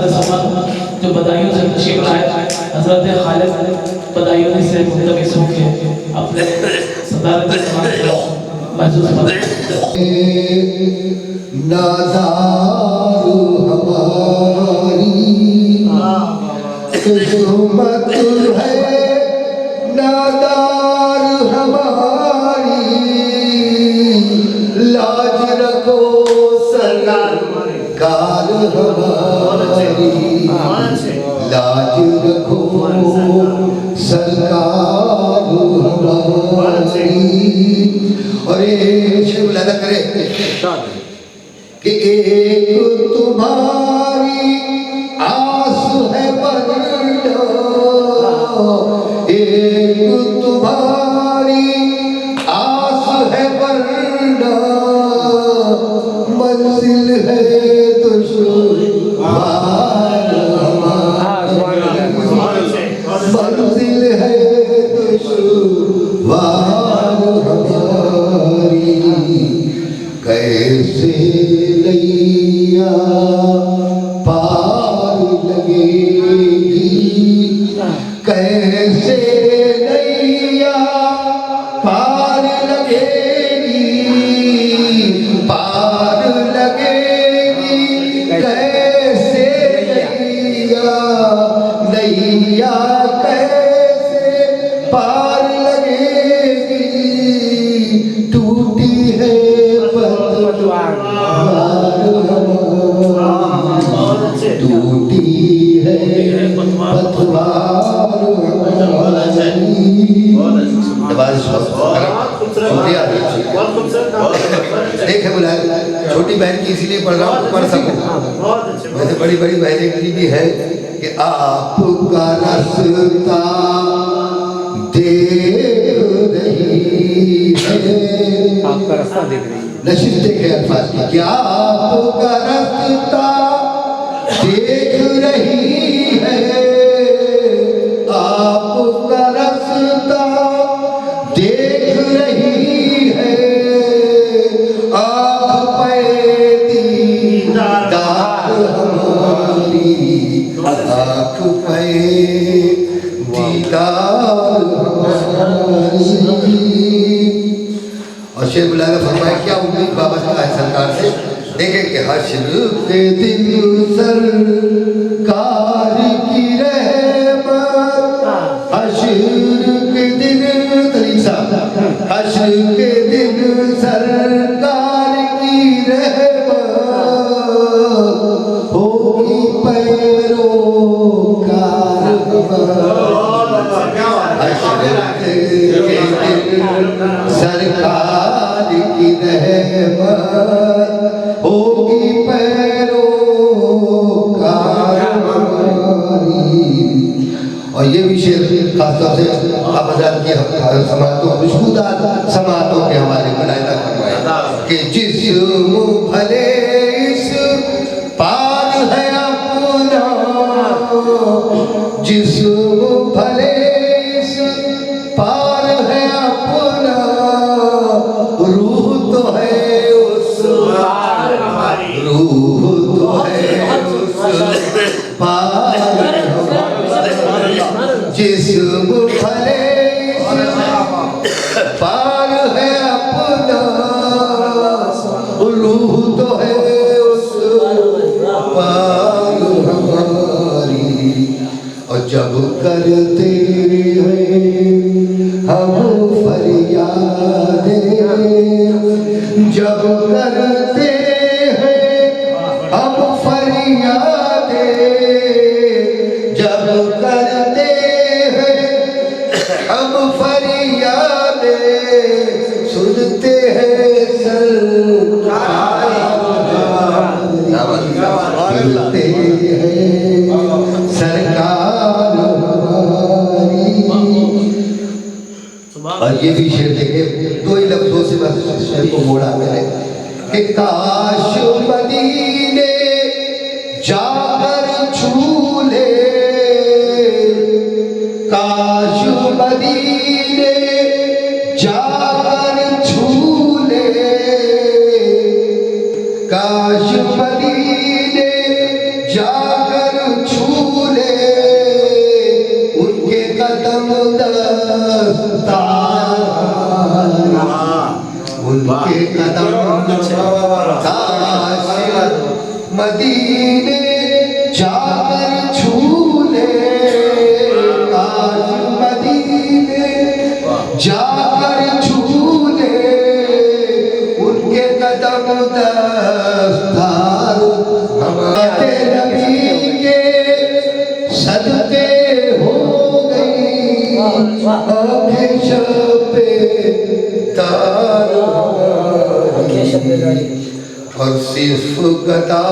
जो बदायूं से तशरीफ लाए हजरत खालिद बदायूं से मुंतकिस होकर अपने सदारत महसूस नादार हमारी किस्मत है, नादार हमारी, लाज रखो सरकार हमारी, लाज रखो सरकार हमारी। और ये शेर बुलादा करे कि एक तुम्हारी आस है वरना, एक तुम्हारी आस है वरना, मंजिल है दुश्वार हमारी, मंजिल है दुश्वार हमारी। कैसे नैया पार लगेगी, कैसे नैया पार लगेगी, पार लगेगी, कैसे नैया, नैया कैसे पार लगेगी, टूटी है टूटी है पतवार। देखे बुलाए छोटी बहन की इसीलिए पढ़ रहा हूँ, पढ़ सकूँ। वैसे बड़ी बड़ी बहनें की भी है कि आपका रास्ता देख रही है, आपका रास्ता देख रही है। नशीब देखे अल्फाज की, क्या आपका रास्ता देख रही है, आपका रास्ता देख रही है, आँख पे दीदार हमारी, आँख पे दीदार हमारी। और शेर बुलाना फरमाया क्या उम्मीद वाबस्ता है सरकार से। देखें कि हश्र के दिन सरकार की रहमत, हश्र के दिन करीम साहब, हश्र के दिन सरकार की रहमत होगी पैरों का, हश्र के दिन सरकार की रहमत होगी पैरों का हमारी। और ये भी शेर खासतौर से आप हज़रात की समातों खुशबूदार समातों के हवाले बनाया करवाया कि जिस्म भले इस पार है अपना, जिस्म भले इस पार है अपना, रूह तो है उस पार हमारी, रूह तो है उस पार हमारी, जिस्म भले पार है अपना, रूह तो है उस पार हमारी। और जब करते हैं हम फरियादें, जब करते हैं हम फरियादें, जब करते हैं हम फरियादें, सुनते हैं सरकार, सुनते हैं सरकार हमारी। और ये भी शेर देखे, दो ही लफ्जों से बस शेर को मोड़ा मैंने कि काश मदीने जाकर छू ले, काश मदीने जाकर छू ले, काश मदीने जाकर जाकर झूले काश मदीने, जाकर झूले उनके कदम दस्तार, हमारे नबी के सदके हो गई आंखें शबे तार, और सिर्फ गदा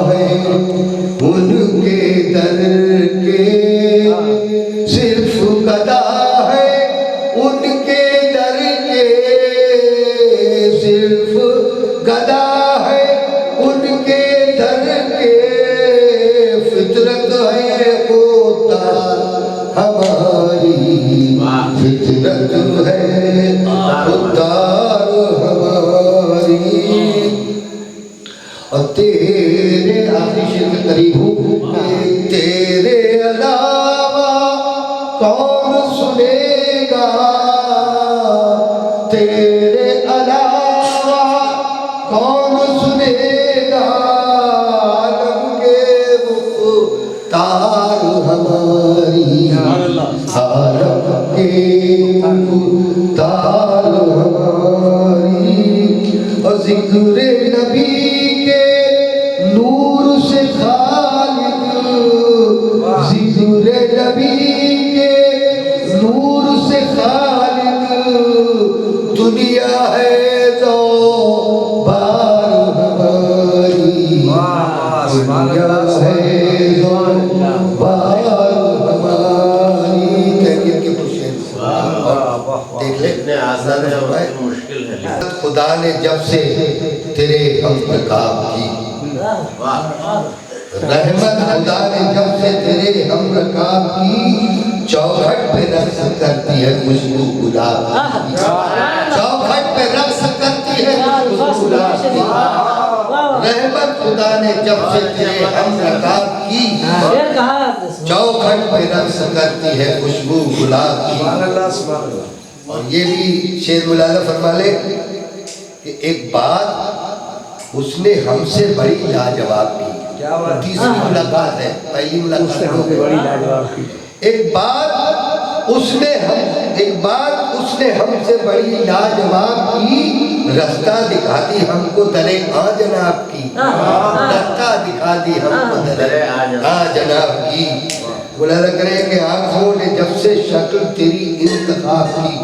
है उनके दर के, सिर्फ गदा है उनके दर के, सिर्फ गदा है उनके दर के, फितरत है होता हमारी, फितरत है होता हमारी। और तेरे आखिरी शेर के करीब हूँ, तेरे अलावा कौन सुनेगा, तेरे अलावा कौन सुनेगा, लगे वो तार हमारी, आलम के तार हमारी। और जिक्र नबी नूर से खालिद, जिक्र नबी के नूर से खालिद, दुनिया है तो बार हमारी, दुनिया है तो बार हमारी। तहरीर के कुछ शेर देख ले, आसान है, मुश्किल है। खुदा ने जब से तेरे हम पर काम की, रहमत खुदा ने जब से तेरे हम रकाब की, चौखट पे रक्स करती है खुशबू गुलाब की, चौखट पे रक्स करती है खुशबू गुलाब की। रहमत खुदा ने जब से तेरे हम रकाब की, चौखट पे रक्स करती है खुशबू गुलाब की। और ये भी शेर मुलाजा फरमा ले कि एक बात उसने हमसे बड़ी लाजवाब की, तीसरी मुलाकात है, पहली मुलाकात बड़ी लाजवाब की। एक बात उसने हमसे बड़ी लाजवाब की, रास्ता दिखा दी हमको दरे आ जनाब की, रास्ता दिखा दी हमको दरे आ जनाब की। मुलाजा करें कि आंखों ने जब से शक्ल तेरी इंतखाब की,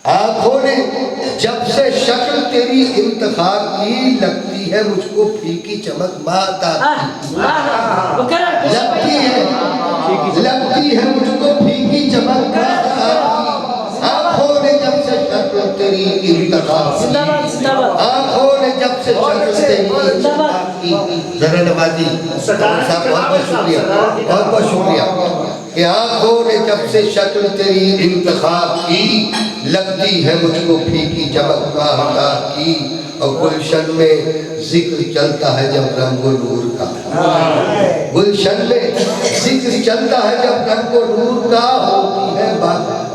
आंखों ने जब से शक्ल तेरी इंतखाब की, लगती है मुझको फीकी चमक माता की, लगती है मुझको फीकी चमक माता की। आंखों ने जब से शक्ल तेरी इंतखाब की, आंखों ने जब से शक्ल तेरी इंतखाब की। जरा नवाजी साहब बहुत बहुत शुक्रिया, बहुत बहुत शुक्रिया कि आंखों ने जब से शक्ल तेरी इंतखाब की, लगती है मुझको फीकी चमक माता की। और गुलशन में जिक्र चलता है जब रंगो नूर का, गुलशन में जिक्र चलता है जब रंगो नूर का,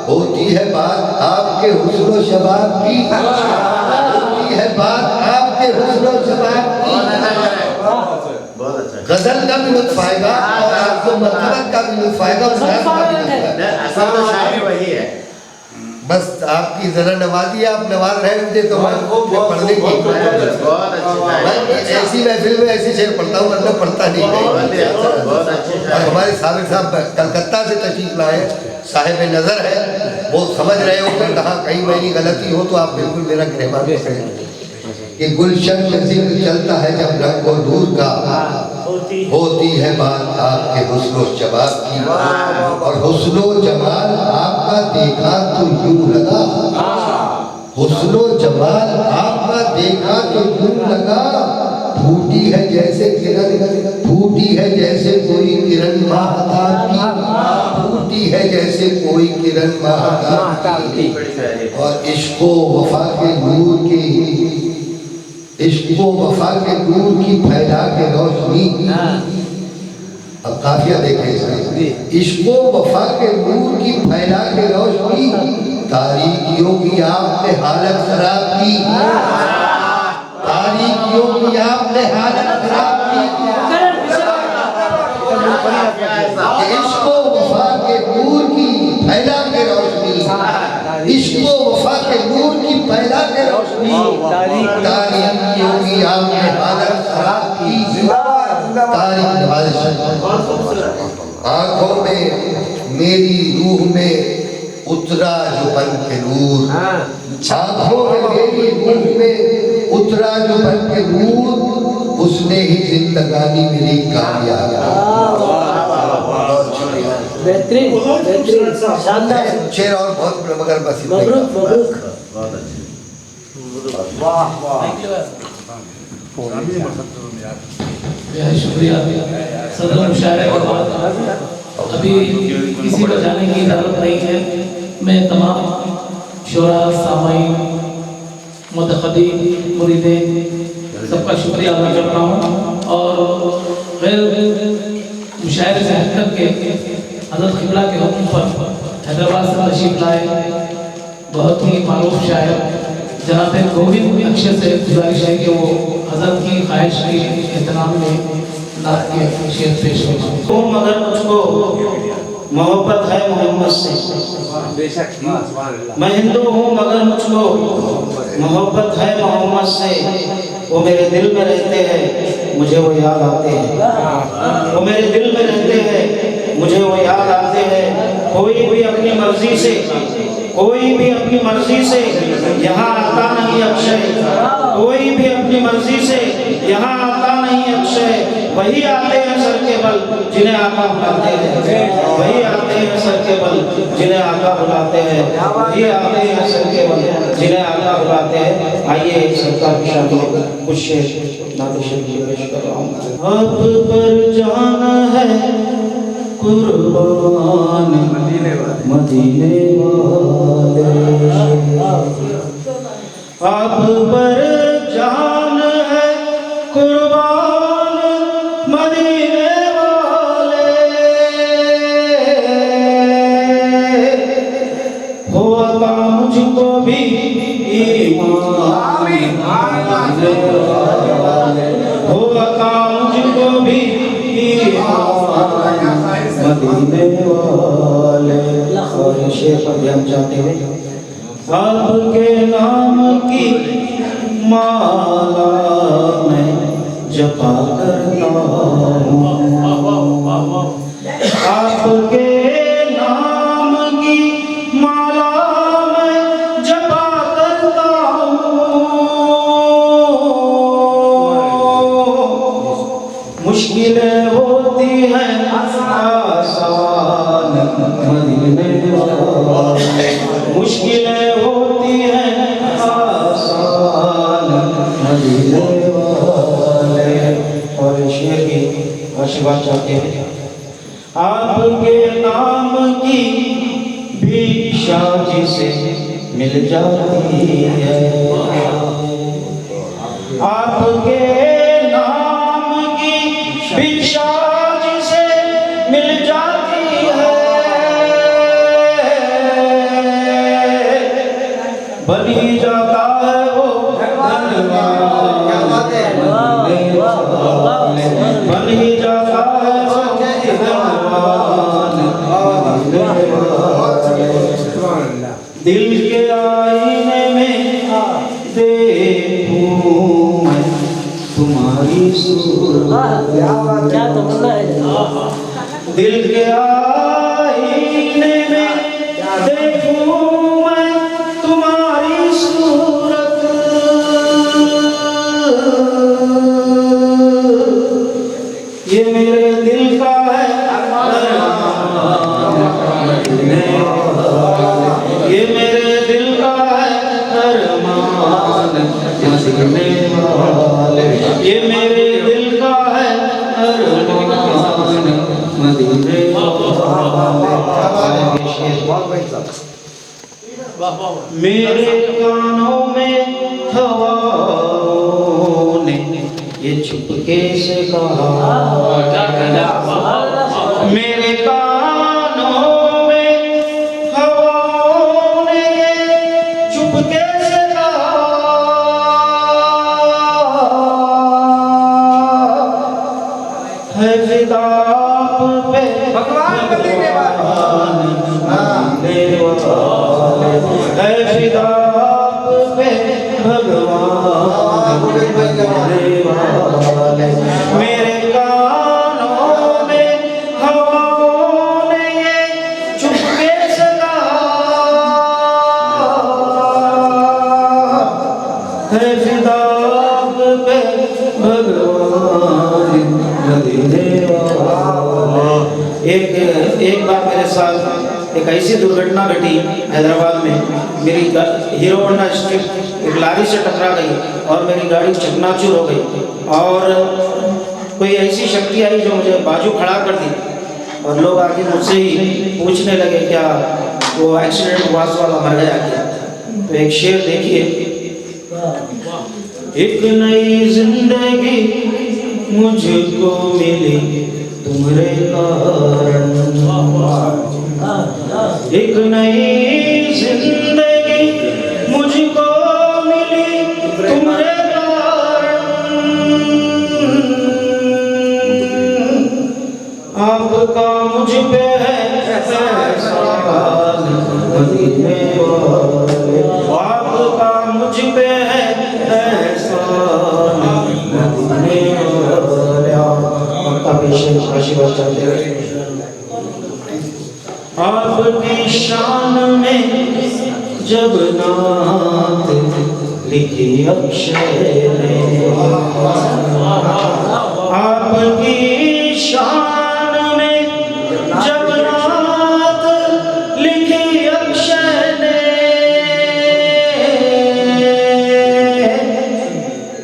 होती है बात आपके हुस्न शबाब की, होती है बात आपके हुस्न शबाब की। गजल का भी लुत्फ आएगा और आपको मतलब का भी लुत्फ आएगा, वही है। बस आपकी जरा नवाजी, आप नवाज रहे मुझे तो पढ़ने की ऐसी महफिल में ऐसी शेर पढ़ता हूँ, वरना पढ़ता नहीं। और हमारे साबिर साहब कलकत्ता से तशरीफ लाए, साहिब नज़र है, वो समझ रहे हो कि कहाँ कहीं मेरी गलती हो तो आप बिल्कुल मेरा गिरफ्तार करें। कि गुलशन में जिक्र चलता है जब रंगो नूर का, होती है बात आपके हुस्नो जमाल की, और हुस्नो जमाल आपका देखा तो यूं लगा, हुस्नो जमाल आपका देखा तो यूं लगा, फूटी है जैसे किरण, फूटी है जैसे कोई किरण महाताब की, फूटी है जैसे कोई किरण महाताब की। और इश्को वफा के नूर की, इश्को वफा के नूर की फैला के रोशनी। अब काफिया देखें इसमें, इश्को वफा के नूर की फैला के रोशनी, तारीकियों की आपने हालत खराब की, तारीकियों की आपने हालत खराब की। हमारी नवाज़िश, आंखों में मेरी रूह में उतरा जो बन के नूर, आंखों में मेरी रूह में उतरा जो बन के नूर, उसने ही जिंदगानी मेरी कामयाब। बेहतरीन बेहतरीन शानदार शेर और बहुत मगर बस इतना ही मबरूक मबरूक शुक्रिया सदर मुशायरे के बाद अभी किसी को जाने की इजाज़त नहीं है। मैं तमाम शोरा सामाईन मुतक़द्दिम मुरीदीन सबका शुक्रिया अदा करता हूँ और गैर मुशायरे से हटकर के हज़रत क़िबला के हुक्म पर हैदराबाद से तशरीफ़ लाए बहुत ही मारूफ शायर जनाब गोविंद अक्षय से गुजारिश है कि वो हज़रत की ख्वाहिश के एहतराम में नात के शेर पेश हो। मगर मुझको मोहब्बत है मोहम्मद से, मैं हिंदू हूँ मगर मुझको मोहब्बत है मोहम्मद से। वो मेरे दिल में रहते हैं मुझे वो याद आते हैं, वो मेरे दिल में रहते हैं मुझे वो याद आते हैं। कोई भी अपनी मर्जी से, कोई भी अपनी मर्जी से यहाँ आता नहीं अक्षय, कोई भी अपनी मर्जी से यहाँ आता नहीं अक्षय। वही आते हैं सर के बल जिन्हें आका बुलाते हैं, वही आते हैं सर के बल जिन्हें आका बुलाते हैं, वही आते हैं सर के बल जिन्हें आका बुलाते हैं। आइए सरकार की शादी में कुछ शेर नाते शरीफ पेश कर रहा हूँ। अब पर जाना है कुर्बान मदीने वाले, अब पर जान है कुर्बान मदीने वाले। हो अता मुझको भी ईमान, हो अता मुझको भी मदीने वाले। और शेर पर ध्यान चाहते हैं। आपके नाम की माला मैं जपा करता हूँ, आपके नाम की माला मैं जपा करता हूँ। मुश्किलें होती हैं आसान मदीने वाले, मुश्किलें होती हैं आसान मदीने वाले। और शेर की आशीर्वाद चाहते हैं। आपके नाम की भिक्षा जिसे मिल जाती है, आपके नाम की भिक्षा जिसे मिल जाती है, बनी जाता है वो धनवान, बनी जाता है वो धनवान। दिल के आईने में देखूं मैं तुम्हारी सूरत, क्या तमन्ना है। दिल के आईने में देखूं मैं तुम्हारी सूरत। ये मेरे दिल का है ये मेरे दिल का है अरमान मदीने वाले, ये मेरे दिल का है अरमान मदीने वाले। मेरे कानों में हवाओं ने ये चुपके से कहा, मेरे कानों में हवाओं ने ये चुपके से कहा, है फिदा पे भगवान मदीने वाले, है फिदा पे भगवान मदीने वाले। मेरे कान मदीने वाले। एक बार मेरे साथ एक ऐसी दुर्घटना घटी हैदराबाद में। मेरी हीरो होंडा स्ट्रिप एक लारी से टकरा गई और मेरी गाड़ी चकनाचूर हो गई और कोई ऐसी शक्ति आई जो मुझे बाजू खड़ा कर दी और लोग आके मुझसे ही पूछने लगे क्या वो एक्सीडेंट हुआ वाला मर गया क्या। तो एक शेर देखिए, एक नई जिंदगी मुझको मिली तुम्हारे कारण, एक नई जिंदगी मुझको मिली तुम्हारे कारण, आपका मुझ पे है एहसान मदीने वाले, आपका मुझ पे है एहसान मदीने वाले। आशीर्वाद चाहते हैं आपकी शान में जब नात लिखी अक्षर ने, आपकी शान में जब नात लिखी अक्षर ने,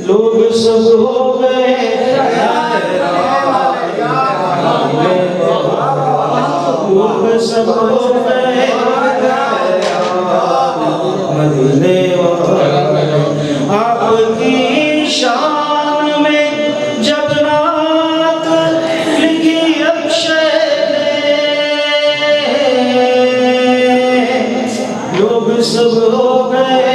लोग सब हो गए सब हो गए मदीने वाले। आपकी शान में जब नात लिखी अक्षर ने, लोग सब हो गए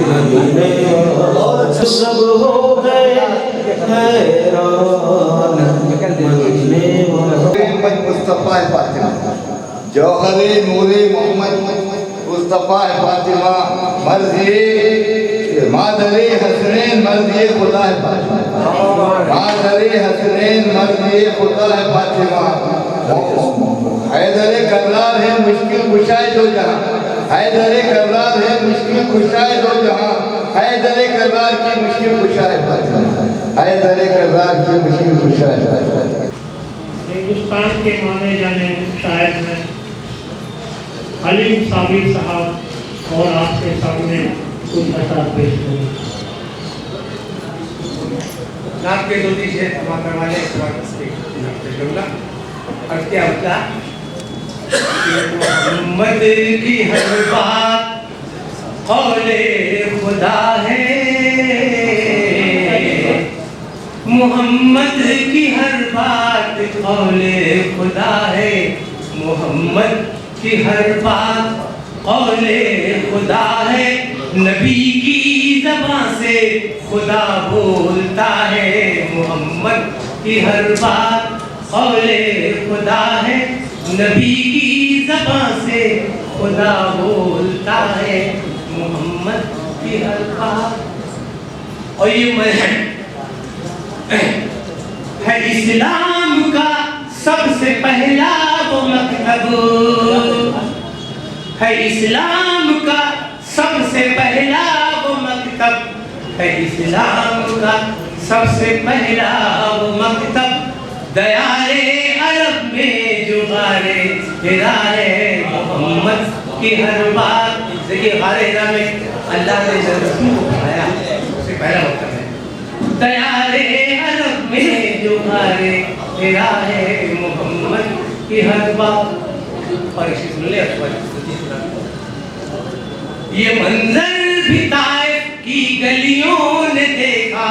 मदीने वाले, सब हो गए हैरान मदीने वाले। मुस्तफ़ा फातिमा जौहरे नूरे मोहम्मद मुस्तफ़ा फातिमा मर्ज़ी मादरे हसनैन मर्ज़ी खुदा है फातिमा, मादरे हसनैन मर्ज़ी खुदा है फातिमा। हैदर कर्रार है मुश्किल कुशाए दो जहां, हैदर कर्रार है मुश्किल कुशाए दो जहां, हैदर कर्रार की मुश्किल कुशाए फातिमा, हैदर कर्रार की मुश्किल कुशाए फातिमा। हिंदुस्तान के माने जाने शायर हैं हलीम साबिर साहब और आपके सामने कुछ अशार पेश करूँ। नाम के दो दीजिए टमाटर वाले और क्या होता मोहम्मद की हर बात कौले खुदा है, मोहम्मद की हर बात कौले खुदा है, मोहम्मद की हर बात कौले खुदा है, नबी की ज़बान से खुदा बोलता है, मोहम्मद की हर बात कौले खुदा है, नबी की ज़बान से खुदा बोलता है, मोहम्मद की हर बात। और ये मजहब है इस्लाम का सबसे पहला वो मकतब, है इस्लाम का सबसे पहला वो मकतब, है इस्लाम का सबसे पहला वो मकतब, दयारे अरब में जुगारे हिराए मोहम्मद की हर बात। देखिए गारे हिरा में अल्लाह ने रसूल को बनाया, सबसे पहला मकतब है दयारे अरब में जुगारे हिराए मोहम्मद की हर बात। और इसी सुन ले ये मंजर भी ताइफ की गलियों ने देखा,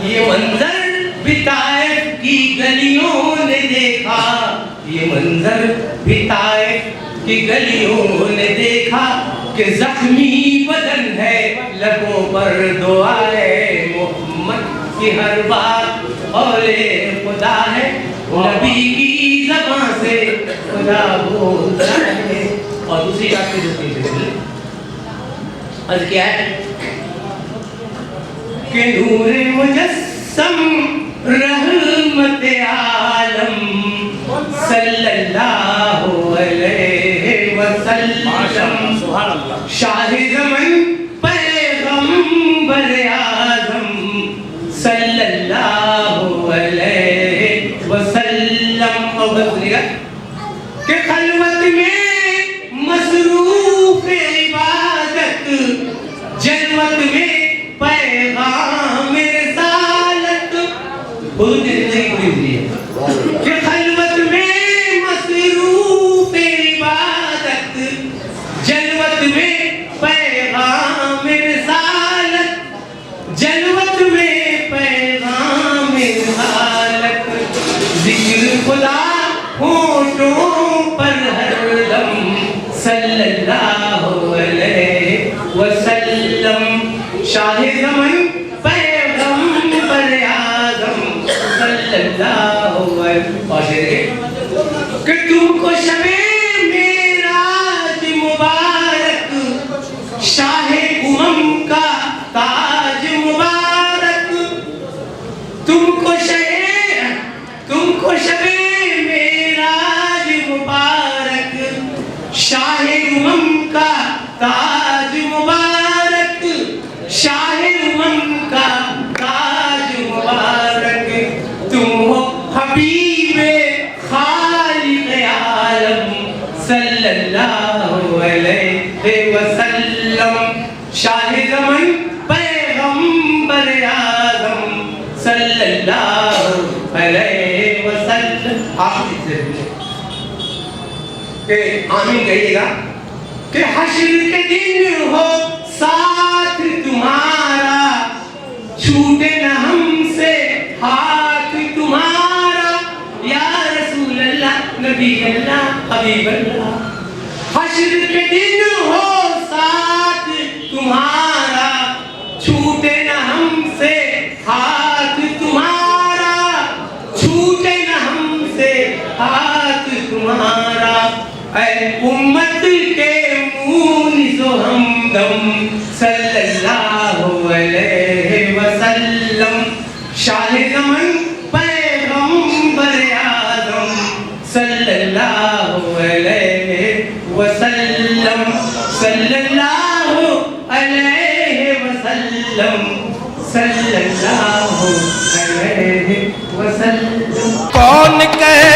ये मंजर भी ताइफ की गलियों ने देखा, ये मंजर भी ताइफ की गलियों ने देखा कि जख्मी बदन है लबों पर दुआए मोहम्मद की हर बात औले खुदा है, नबी की ज़बान से खुदा बोलता है। और दूसरी बात और क्या है कि नूरे मुजस्सम रहमत आलम सल्लल्लाहु अलैहि वसल्लम शाहिद मन पैगंबर आज़म हुजूर की जिंदगी पूरी हुई है कि खलवत में मसरूफ इबादत, जलवत में पैगाम रिसालत, जलवत में पैगाम रिसालत, जिक्र खुदा होठों पर हरदम सल्लल्लाहु अलैहि वसल्लम, शाह ज़मन पैगंबर आज़म सल्लल्लाहु अलैहि वसल्लम। कि तुमको शबे मेराज मुबारक, शाह उमम का ताज मुबारक, तुमको शबे मेराज मुबारक, शाह उमम का ताज मुबारक, शाह उमम का ताज मुबारक, तुम हो हबीबे खालिक़ आलम सल्लल्लाहु अलैहि वसल्लम, शाह ज़मन पैगंबर आज़म सल्लल्लाहु अलैहि वसल्लम। आखिरी के आमीन कहिएगा कि हश्र के दिन हो साथ तुम्हारा, छूटे न हमसे हाथ तुम्हारा, या रसूल अल्लाह नबी अल्लाह हबीब अल्लाह। हश्र के दिन हो साथ तुम्हारा, छूटे न हमसे हाथ तुम्हारा, छूटे न हमसे हाथ तुम्हारा, ऐ उम्मत के मूनिस हमदम सल्लल्लाहु अलैहि वसल्लम, शाह ज़मन पैगंबर आज़म सल्लल्लाहु अलैहि वसल्लम, सल्लल्लाहु अलैहि वसल्लम, सल्लल्लाहु अलैहि वसल्लम। कौन कहे